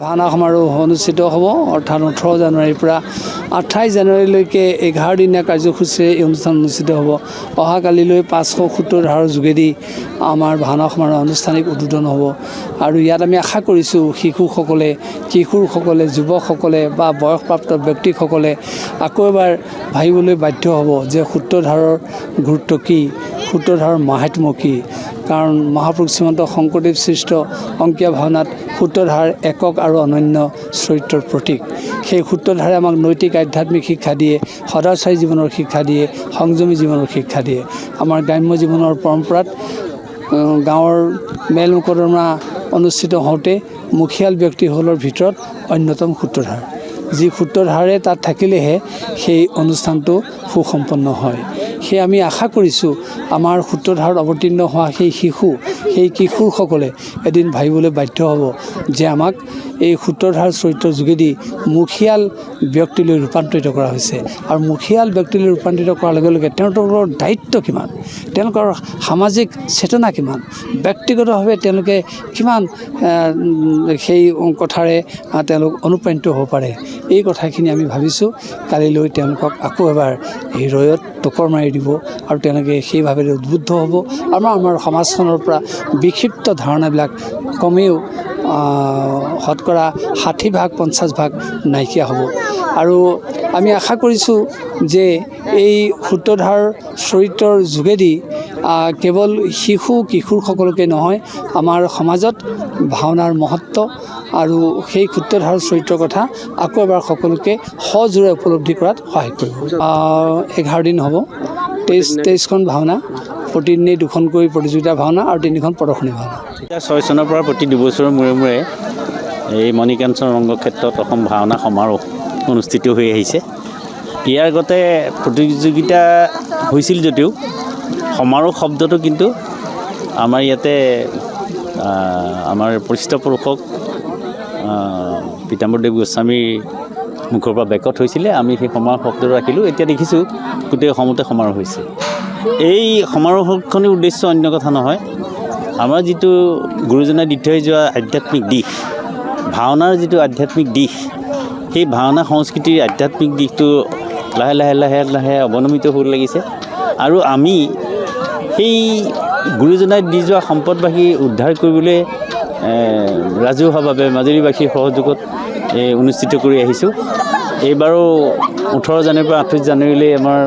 ভাওনা সমাৰোহ অনুষ্ঠিত হ'ব অৰ্থাৎ 18 জানুৱাৰীৰ পৰা 28 জানুৱাৰীলৈকে 11 দিনীয়া কাৰ্যসূচীৰে এই অনুষ্ঠান অনুষ্ঠিত হ'ব। অহাকালিলৈ 570 ধাৰৰ যোগেদি আমাৰ ভাওনা সমাৰোহ আনুষ্ঠানিক উদ্বোধন হ'ব আৰু ইয়াত আমি আশা কৰিছোঁ শিশুসকলে, কিশোৰসকলে, যুৱকসকলে বা বয়সপ্ৰাপ্ত ব্যক্তিসকলে আকৌ এবাৰ ভাবিবলৈ বাধ্য হ'ব যে সূত্ৰধাৰৰ গুৰুত্ব কি, সূত্ৰধাৰৰ মাহাত্ম্য কি। কাৰণ মহাপুৰুষ শ্ৰীমন্ত শংকৰদেৱ সৃষ্ট অংকীয়া ভাওনাত সূত্ৰধাৰ একক আৰু অনন্য চৰিত্ৰৰ প্ৰতীক। সেই সূত্ৰধাৰে আমাক নৈতিক আধ্যাত্মিক শিক্ষা দিয়ে, সদাচাৰী জীৱনৰ শিক্ষা দিয়ে, সংযমী জীৱনৰ শিক্ষা দিয়ে। আমাৰ গ্ৰাম্য জীৱনৰ পৰম্পৰাত গাঁৱৰ মেল মোকদমা অনুষ্ঠিত হওঁতে মুখিয়াল ব্যক্তিসকলৰ ভিতৰত অন্যতম সূত্ৰধাৰ। যি সূত্ৰধাৰে তাত থাকিলেহে সেই অনুষ্ঠানটো সুসম্পন্ন হয়। সেয়ে আমি আশা কৰিছোঁ আমাৰ সূত্ৰধাৰত অৱতীৰ্ণ হোৱা সেই শিশু, সেই কিশোৰসকলে এদিন ভাবিবলৈ বাধ্য হ'ব যে আমাক এই সূত্ৰধাৰ চৰিত্ৰৰ যোগেদি মুখিয়াল ব্যক্তিলৈ ৰূপান্তৰিত কৰা হৈছে আৰু মুখিয়াল ব্যক্তিলৈ ৰূপান্তৰিত কৰাৰ লগে লগে তেওঁলোকৰ দায়িত্ব কিমান, তেওঁলোকৰ সামাজিক চেতনা কিমান, ব্যক্তিগতভাৱে তেওঁলোকে কিমান সেই কথাৰে তেওঁলোক অনুপ্ৰাণিত হ'ব পাৰে। এই কথাখিনি আমি ভাবিছোঁ কালিলৈ তেওঁলোকক আকৌ এবাৰ হৃদয়ত টকৰ মাৰি দিব আৰু তেওঁলোকে সেইভাৱে উদ্বুদ্ধ হ'ব। আমাৰ সমাজখনৰ পৰা বিক্ষিপ্ত ধাৰণাবিলাক কমেও শতকৰা 60% 50% নাইকিয়া হ'ব আৰু আমি আশা কৰিছোঁ যে এই সূত্ৰধাৰ চৰিত্ৰৰ যোগেদি কেৱল শিশু কিশোৰসকলকে নহয়, আমাৰ সমাজত ভাওনাৰ মহত্ব আৰু সেই সূত্ৰধাৰ চৰিত্ৰৰ কথা আকৌ এবাৰ সকলোকে সজোৰে উপলব্ধি কৰাত সহায় কৰিব। 11 দিন হ'ব, 23খন ভাওনা, প্ৰতিদিনেই 2খনকৈ প্ৰতিযোগিতা ভাওনা আৰু 3খন প্ৰদৰ্শনী ভাওনা। 6 চনৰ পৰা প্ৰতি 2 বছৰৰ মূৰে মূৰে এই মণিকাঞ্চন ৰংগক্ষেত্ৰত অসম ভাওনা সমাৰোহ অনুষ্ঠিত হৈ আহিছে। ইয়াৰ আগতে প্ৰতিযোগিতা হৈছিল যদিও সমাৰোহ শব্দটো কিন্তু আমাৰ ইয়াতে আমাৰ পৃষ্ঠপোষক পীতাম্বৰদেৱ গোস্বামীৰ মুখৰ পৰা বেকত হৈছিলে। আমি সেই সমাৰোহ শব্দটো ৰাখিলোঁ। এতিয়া দেখিছোঁ গোটেই অসমতে সমাৰোহ হৈছে। এই সমাৰোহখনৰ উদ্দেশ্য অন্য কথা নহয়, আমাৰ যিটো গুৰুজনাই দি থৈ যোৱা আধ্যাত্মিক দিশ, ভাওনাৰ যিটো আধ্যাত্মিক দিশ, সেই ভাওনা সংস্কৃতিৰ আধ্যাত্মিক দিশটো লাহে লাহে অৱনমিত হ'ব লাগিছে আৰু আমি সেই গুৰুজনাই দি যোৱা সম্পদবাহী উদ্ধাৰ কৰিবলৈ ৰাজহুৱাভাৱে মাজুলীবাসীৰ সহযোগত অনুষ্ঠিত কৰি আহিছোঁ। এইবাৰো 18 জানুৱাৰীৰ পৰা 28 জানুৱাৰীলৈ আমাৰ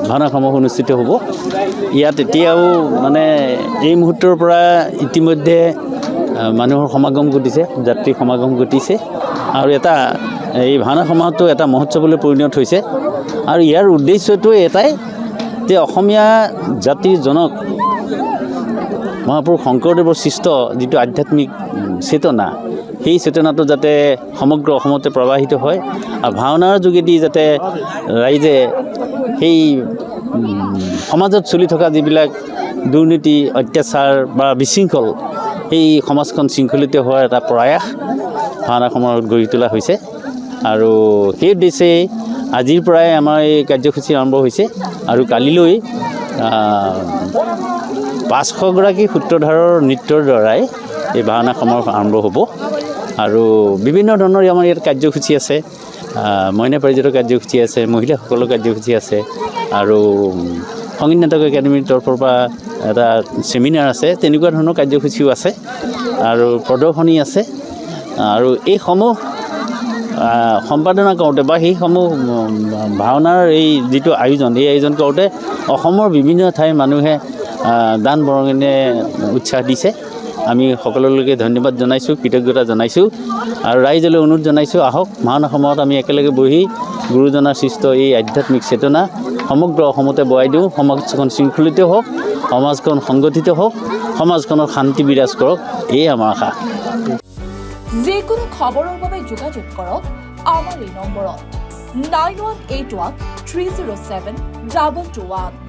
ভাওনা সমাৰোহ অনুষ্ঠিত হ'ব। ইয়াত এতিয়াও মানে এই মুহূৰ্তৰ পৰা ইতিমধ্যে মানুহৰ সমাগম ঘটিছে, যাত্ৰী সমাগম ঘটিছে আৰু এই ভাওনা সমাৰোহটো এটা মহোৎসৱলৈ পৰিণত হৈছে। আৰু ইয়াৰ উদ্দেশ্যটো এটাই যে অসমীয়া জাতিৰ জনক মহাপুৰুষ শংকৰদেৱৰ সৃষ্ট যিটো আধ্যাত্মিক চেতনা, সেই চেতনাটো যাতে সমগ্ৰ অসমতে প্ৰৱাহিত হয় আৰু ভাওনাৰ যোগেদি যাতে ৰাইজে সেই সমাজত চলি থকা যিবিলাক দুৰ্নীতি, অত্যাচাৰ বা বিশৃংখল, সেই সমাজখন শৃংখলিত হোৱাৰ এটা প্ৰয়াস ভাওনা সমাৰোহত গঢ়ি তোলা হৈছে আৰু সেই উদ্দেশ্যে আজিৰ পৰাই আমাৰ এই কাৰ্যসূচী আৰম্ভ হৈছে আৰু কালিলৈ 500গৰাকী সূত্ৰধাৰৰ নৃত্যৰ দ্বাৰাই এই ভাওনা সমাৰোহ আৰম্ভ হ'ব আৰু বিভিন্ন ধৰণৰ আমাৰ ইয়াত কাৰ্যসূচী আছে। মইনা পাৰিজাতৰ কাৰ্যসূচী আছে, মহিলাসকলৰ কাৰ্যসূচী আছে আৰু সংগীত নাটক একাডেমীৰ তৰফৰ পৰা এটা ছেমিনাৰ আছে। তেনেকুৱা ধৰণৰ কাৰ্যসূচীও আছে আৰু প্ৰদৰ্শনী আছে আৰু এইসমূহ সম্পাদনা কৰোঁতে বা সেইসমূহ ভাওনাৰ এই যিটো আয়োজন, এই আয়োজন কৰোঁতে অসমৰ বিভিন্ন ঠাইৰ মানুহে দান বৰঙণে উৎসাহ দিছে। আমি সকলোলৈকে ধন্যবাদ জনাইছোঁ, কৃতজ্ঞতা জনাইছোঁ আৰু ৰাইজলৈ অনুৰোধ জনাইছোঁ, আহক ভাওনা সময়ত আমি একেলগে বহি গুৰুজনাৰ সৃষ্ট এই আধ্যাত্মিক চেতনা সমগ্ৰ অসমতে বৰাই দিওঁ। সমাজখন শৃংখলিত হওক, সমাজখন সংগঠিত হওক, সমাজখনত শান্তি বিৰাজ কৰক, এয়ে আমাৰ আশা। যিকোনো খবৰৰ বাবে যোগাযোগ কৰক আমাৰ এই নম্বৰত 9181 307 221।